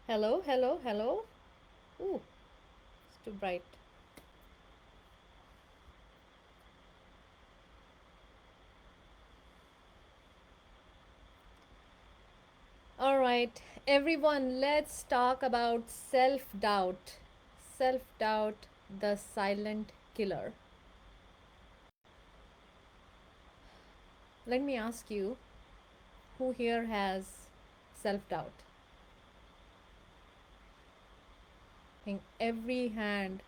Hello, hello, hello. Ooh, it's too bright. All right, everyone, let's talk about self doubt. Self doubt, the silent killer. Let me ask you, who here has self doubt? I think every hand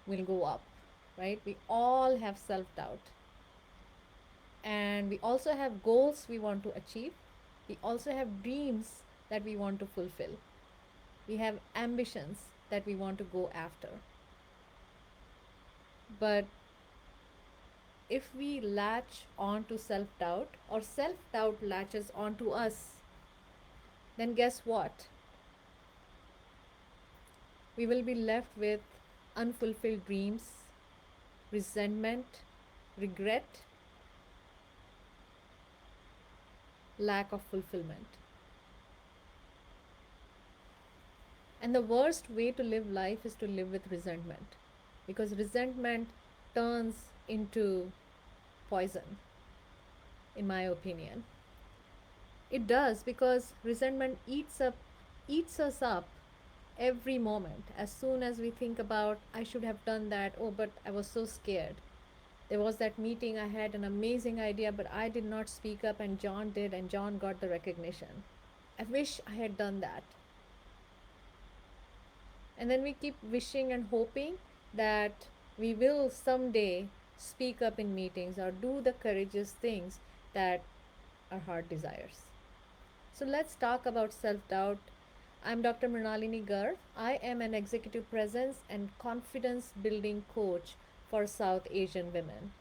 will go up, right? We all have self doubt. And we also have goals we want to achieve. We also have dreams that we want to fulfill. We have ambitions that we want to go after. But if we latch on to self doubt or self doubt latches onto us, then guess what? We will be left with unfulfilled dreams, resentment, regret, lack of fulfillment. And the worst way to live life is to live with resentment because resentment turns into poison, in my opinion. It does because resentment eats us up every moment. As soon as we think about, I should have done that, oh, but I was so scared. There was that meeting, I had an amazing idea, but I did not speak up, and John did, and John got the recognition. I wish I had done that. And then we keep wishing and hoping that we will someday speak up in meetings or do the courageous things that our heart desires. So let's talk about self doubt. I'm Dr. Mrinalini Garg. I am an executive presence and confidence building coach for South Asian women.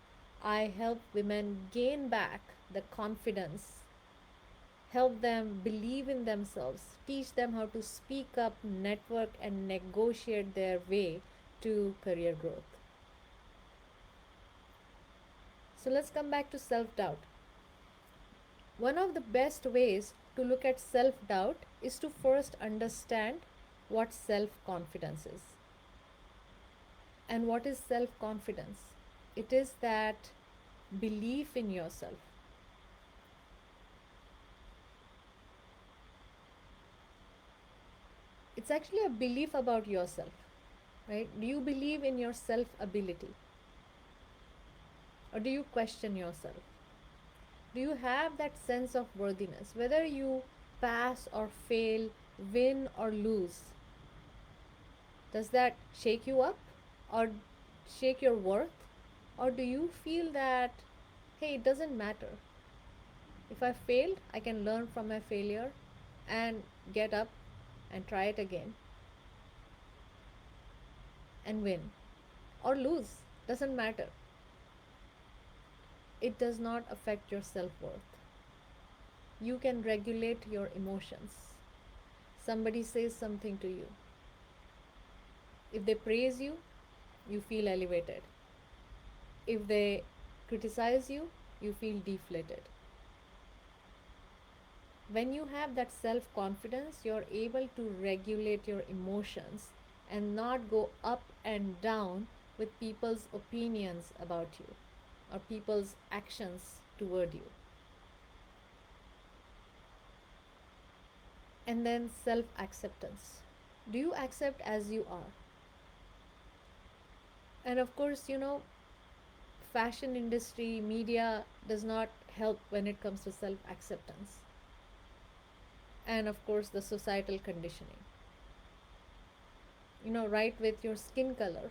I help women gain back the confidence, help them believe in themselves, teach them how to speak up, network, and negotiate their way to career growth. So let's come back to self doubt. One of the best ways to look at self doubt is to first understand what self confidence is. And what is self confidence? It is that belief in yourself. It's actually a belief about yourself, right? Do you believe in your self ability? Or do you question yourself? Do you have that sense of worthiness? Whether you pass or fail, win or lose, does that shake you up or shake your worth? Or do you feel that, hey, it doesn't matter? If I failed, I can learn from my failure and get up and try it again and win or lose. Doesn't matter. It does not affect your self worth. You can regulate your emotions. Somebody says something to you. If they praise you, you feel elevated. If they criticize you, you feel deflated. When you have that self confidence, you're able to regulate your emotions and not go up and down with people's opinions about you or people's actions toward you. And then self acceptance. Do you accept as you are? And of course, fashion industry, media does not help when it comes to self acceptance. And of course, the societal conditioning. Right with your skin color,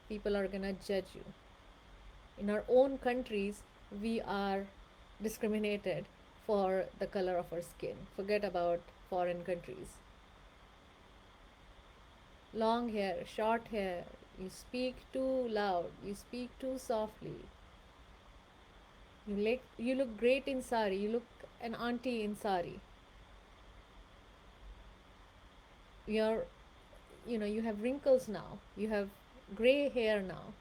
people are gonna judge you. In our own countries, we are discriminated for the color of our skin. Forget about foreign countries. Long hair, short hair, you speak too loud, you speak too softly. You look great in sari, you look an auntie in sari. You're you have wrinkles now, you have gray hair now.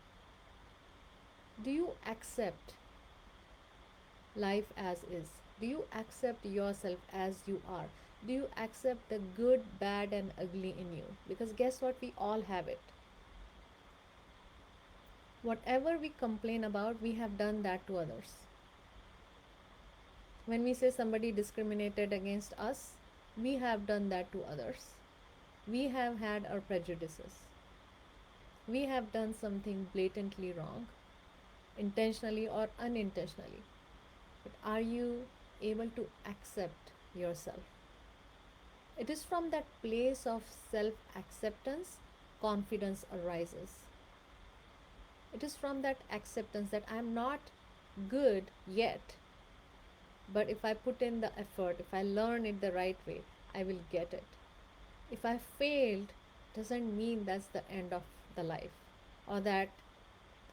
Do you accept life as is? Do you accept yourself as you are? Do you accept the good, bad, and ugly in you? Because guess what? We all have it. Whatever we complain about, we have done that to others. When we say somebody discriminated against us, we have done that to others. We have had our prejudices. We have done something blatantly wrong, intentionally or unintentionally. But are you able to accept yourself? It is from that place of self acceptance confidence arises. It is from that acceptance that I'm not good yet, but if I put in the effort, if I learn it the right way, I will get it. If I failed, doesn't mean that's the end of the life or that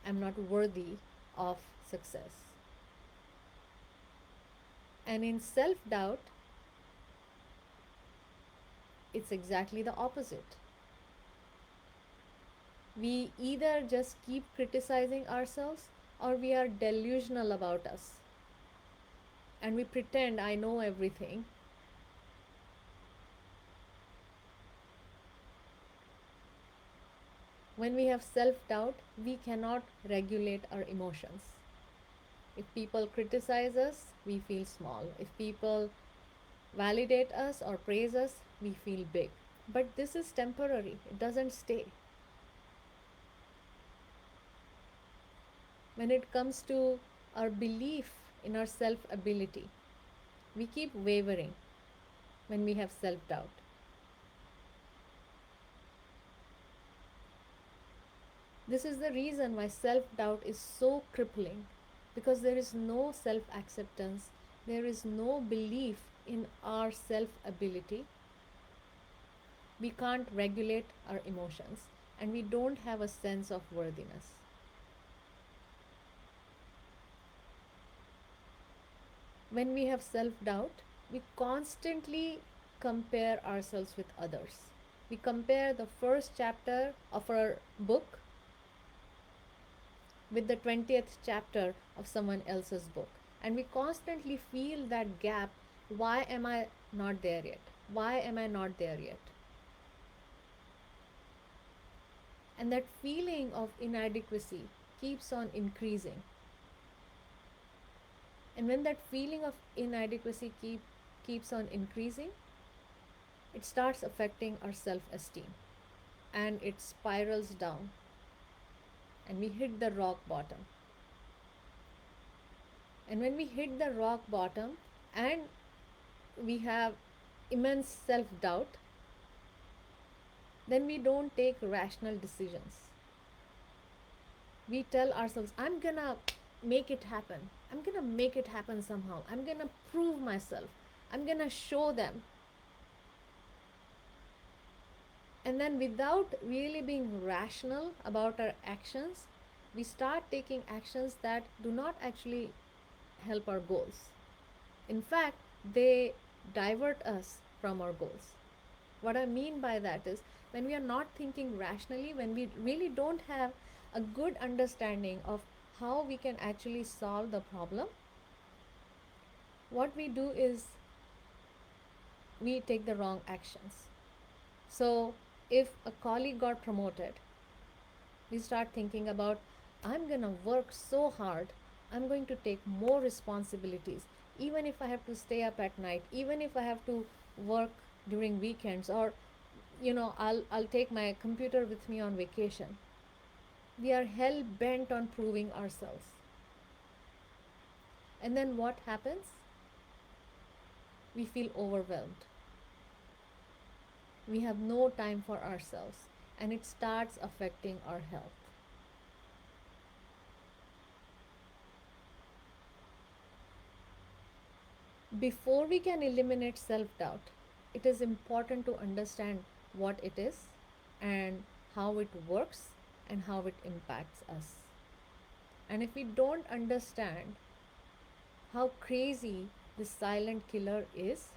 I'm not worthy of success. And in self doubt, it's exactly the opposite. We either just keep criticizing ourselves or we are delusional about us and we pretend I know everything. When we have self doubt, we cannot regulate our emotions. If people criticize us, we feel small. If people validate us or praise us, we feel big. But this is temporary, it doesn't stay. When it comes to our belief in our self ability, we keep wavering when we have self doubt. This is the reason why self doubt is so crippling, because there is no self acceptance, there is no belief in our self ability. We can't regulate our emotions and we don't have a sense of worthiness. When we have self doubt, we constantly compare ourselves with others. We compare the first chapter of our book with the 20th chapter of someone else's book. And we constantly feel that gap. Why am I not there yet? Why am I not there yet? And that feeling of inadequacy keeps on increasing. And when that feeling of inadequacy keeps on increasing, it starts affecting our self esteem and it spirals down and we hit the rock bottom. And when we hit the rock bottom and we have immense self doubt, then we don't take rational decisions. We tell ourselves, I'm gonna make it happen. I'm gonna make it happen somehow. I'm gonna prove myself. I'm gonna show them. And then, without really being rational about our actions, we start taking actions that do not actually help our goals. In fact, they divert us from our goals. What I mean by that is when we are not thinking rationally, when we really don't have a good understanding of how we can actually solve the problem, what we do is we take the wrong actions. So, if a colleague got promoted, we start thinking about, I'm going to work so hard, I'm going to take more responsibilities, even if I have to stay up at night, even if I have to work during weekends, or I'll take my computer with me on vacation. We are hell bent on proving ourselves. And then what happens? We feel overwhelmed. We have no time for ourselves, and it starts affecting our health. Before we can eliminate self doubt, it is important to understand what it is and how it works and how it impacts us. And if we don't understand how crazy this silent killer is,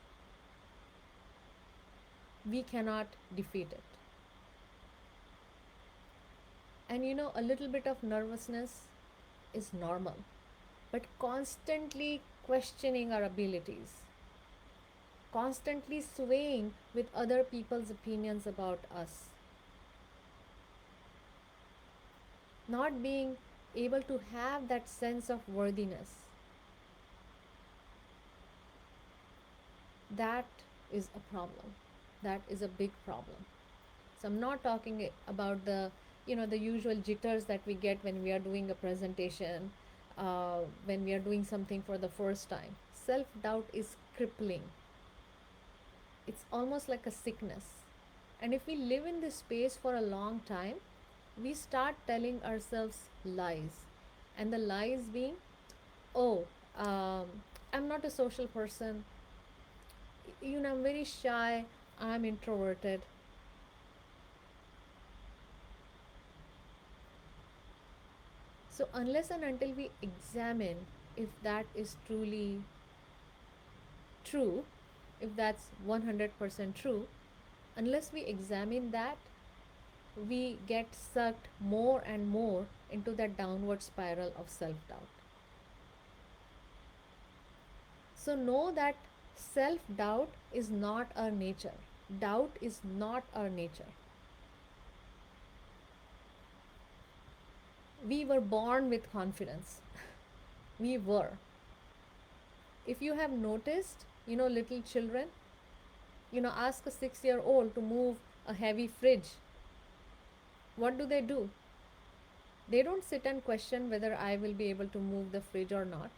we cannot defeat it. And a little bit of nervousness is normal, but constantly questioning our abilities, constantly swaying with other people's opinions about us, not being able to have that sense of worthiness. That is a problem. That is a big problem. So I'm not talking about the, the usual jitters that we get when we are doing a presentation, when we are doing something for the first time. Self doubt is crippling. It's almost like a sickness. And if we live in this space for a long time, we start telling ourselves lies. And the lies being, oh, um, I'm not a social person, I'm very shy, I'm introverted. So, unless and until we examine if that is truly true, if that's 100% true, unless we examine that, we get sucked more and more into that downward spiral of self doubt. So, know that self doubt is not our nature. Doubt is not our nature. We were born with confidence. We were. If you have noticed, little children, ask a 6-year old to move a heavy fridge. What do? They don't sit and question whether I will be able to move the fridge or not.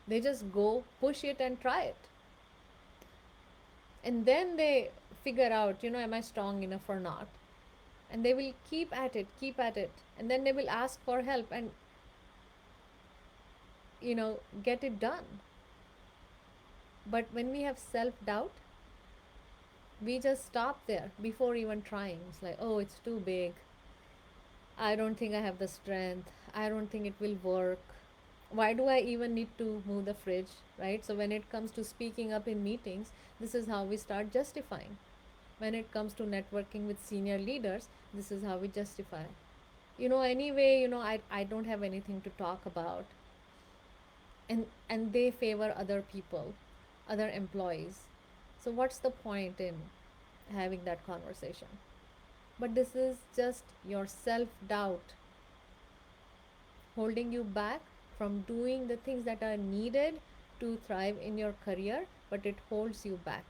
They just go, push it, and try it. And then they figure out, am I strong enough or not? And they will keep at it, keep at it. And then they will ask for help and, get it done. But when we have self doubt, we just stop there before even trying. It's like, oh, it's too big. I don't think I have the strength. I don't think it will work. Why do I even need to move the fridge, right? So, when it comes to speaking up in meetings, this is how we start justifying. When it comes to networking with senior leaders, this is how we justify. Anyway, I don't have anything to talk about. And they favor other people, other employees. So, what's the point in having that conversation? But this is just your self doubt holding you back from doing the things that are needed to thrive in your career, but it holds you back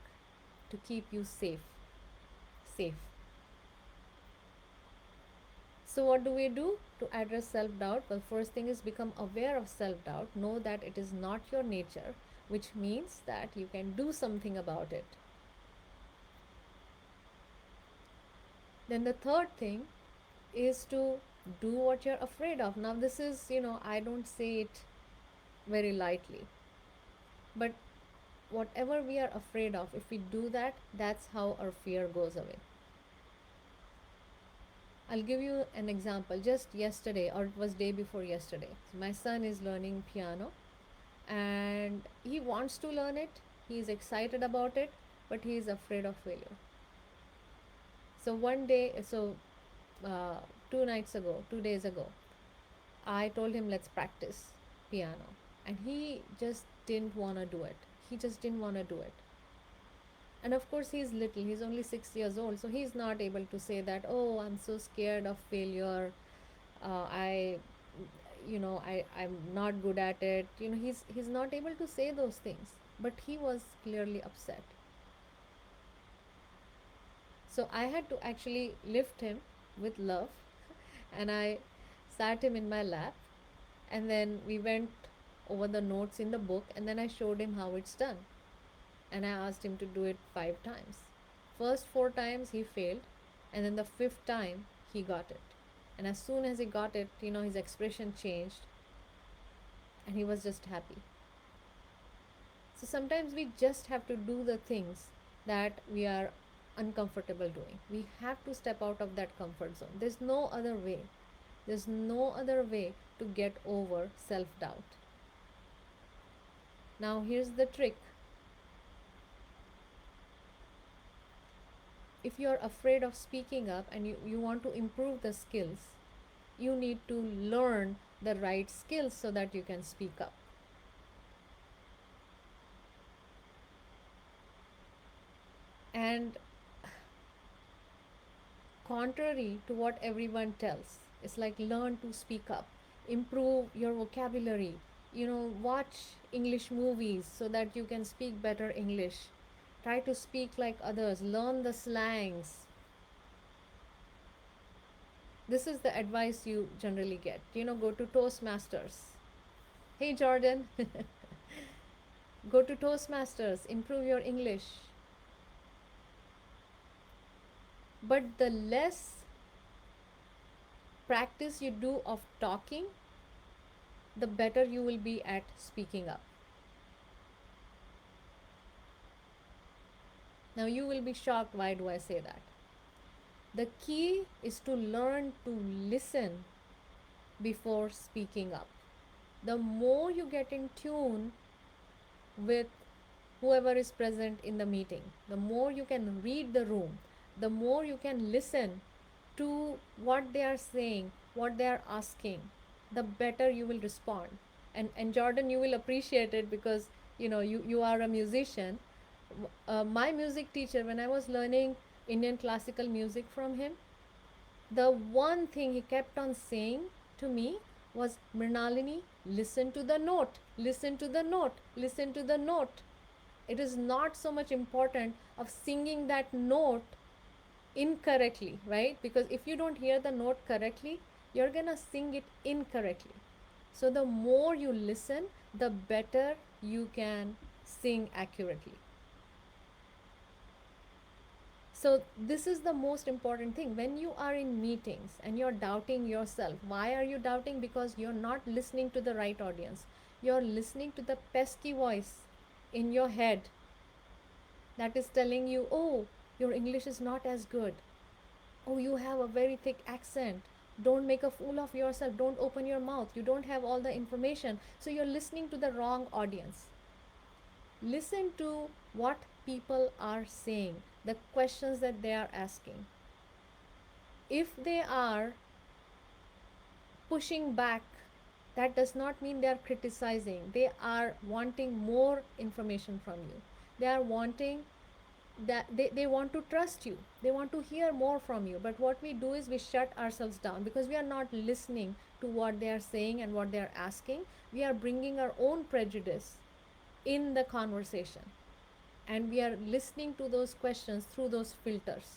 to keep you safe. Safe. So, what do we do to address self doubt? Well, first thing is become aware of self doubt. Know that it is not your nature, which means that you can do something about it. Then, the third thing is to do what you're afraid of. Now, this is, I don't say it very lightly, but whatever we are afraid of, if we do that, that's how our fear goes away. I'll give you an example. Just yesterday, or it was day before yesterday, so my son is learning piano and he wants to learn it. He's excited about it, but he is afraid of failure. So one day, uh, 2 days ago, I told him, let's practice piano. And he just didn't want to do it. He just didn't want to do it. And of course, he's little, he's only 6 years old. So he's not able to say that, oh, I'm so scared of failure. I, I'm not good at it. He's not able to say those things. But he was clearly upset. So I had to actually lift him with love and I sat him in my lap and then we went over the notes in the book and then I showed him how it's done. And I asked him to do it 5 times. First 4 times he failed and then the fifth time he got it. And as soon as he got it, his expression changed and he was just happy. So sometimes we just have to do the things that we are uncomfortable doing. We have to step out of that comfort zone. There's no other way. There's no other way to get over self doubt. Now, here's the trick. If you're afraid of speaking up and you want to improve the skills, you need to learn the right skills so that you can speak up. And contrary to what everyone tells, it's like learn to speak up, improve your vocabulary, watch English movies so that you can speak better English. Try to speak like others, learn the slangs. This is the advice you generally get. Go to Toastmasters. Hey, Jordan, go to Toastmasters, improve your English. But the less practice you do of talking, the better you will be at speaking up. Now, you will be shocked, why do I say that? The key is to learn to listen before speaking up. The more you get in tune with whoever is present in the meeting, the more you can read the room, the more you can listen to what they are saying, what they are asking, the better you will respond. And Jordan, you will appreciate it because you are a musician. My music teacher, when I was learning Indian classical music from him, the one thing he kept on saying to me was, Mrinalini, listen to the note, listen to the note, listen to the note. It is not so much important of singing that note incorrectly, right? Because if you don't hear the note correctly, you're gonna sing it incorrectly. So the more you listen, the better you can sing accurately. So this is the most important thing. When you are in meetings and you're doubting yourself, why are you doubting? Because you're not listening to the right audience. You're listening to the pesky voice in your head that is telling you, oh, your English is not as good. Oh, you have a very thick accent. Don't make a fool of yourself. Don't open your mouth. You don't have all the information. So you're listening to the wrong audience. Listen to what people are saying, the questions that they are asking. If they are pushing back, that does not mean they are criticizing. They are wanting more information from you. They are wanting that they want to trust you. They want to hear more from you. But what we do is we shut ourselves down because we are not listening to what they are saying and what they are asking. We are bringing our own prejudice in the conversation, and we are listening to those questions through those filters.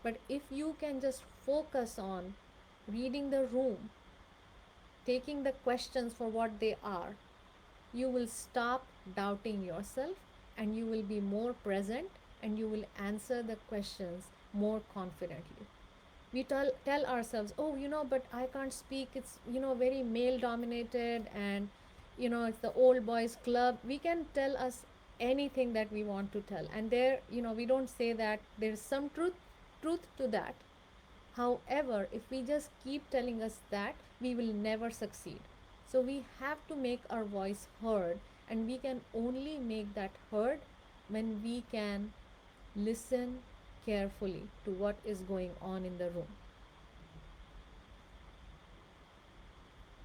But if you can just focus on reading the room, taking the questions for what they are, you will stop doubting yourself and you will be more present and you will answer the questions more confidently. We tell ourselves, oh, but I can't speak, it's very male dominated, and it's the old boys club. We can tell us anything that we want to tell, and there, we don't say that there's some truth to that. However, if we just keep telling us that, we will never succeed. So we have to make our voice heard, and we can only make that heard when we can listen carefully to what is going on in the room.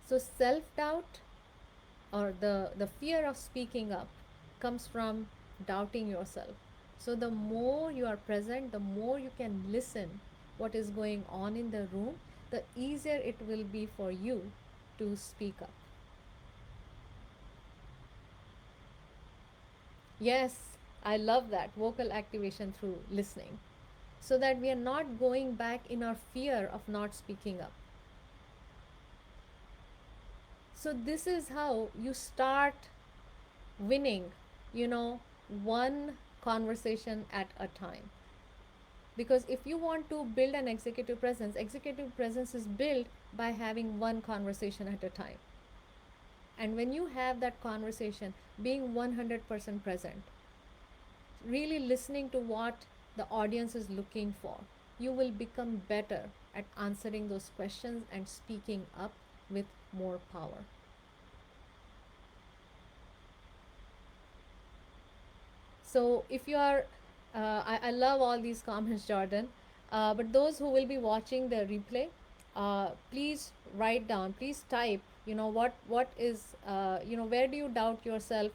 So self doubt, or the fear of speaking up, comes from doubting yourself. So the more you are present, the more you can listen what is going on in the room, the easier it will be for you to speak up. Yes, I love that, vocal activation through listening, so that we are not going back in our fear of not speaking up. So this is how you start winning, one conversation at a time. Because if you want to build an executive presence is built by having one conversation at a time. And when you have that conversation, being 100% present, really listening to what the audience is looking for, you will become better at answering those questions and speaking up with more power. So if you are, I love all these comments, Jordan. But those who will be watching the replay, please write down, please type, what is, where do you doubt yourself?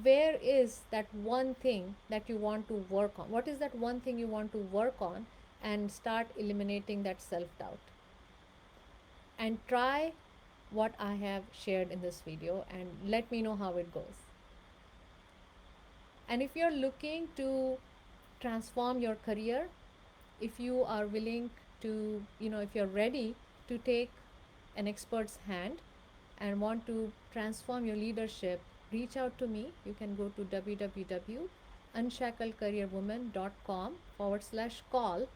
where is that one thing that you want to work on? What is that one thing you want to work on? And start eliminating that self doubt. And try what I have shared in this video and let me know how it goes. And if you're looking to transform your career, if you are willing to, if you're ready to take an expert's hand and want to transform your leadership, reach out to me. You can go to www.unshackledcareerwoman.com/call,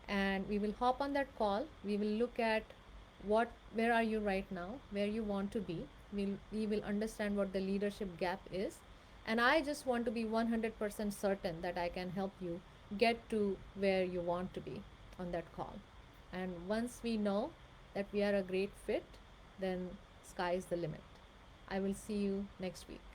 and we will hop on that call. We will look at where are you right now, where you want to be. We will understand what the leadership gap is, and I just want to be 100% certain that I can help you get to where you want to be on that call. And once we know that we are a great fit, then sky is the limit. I will see you next week.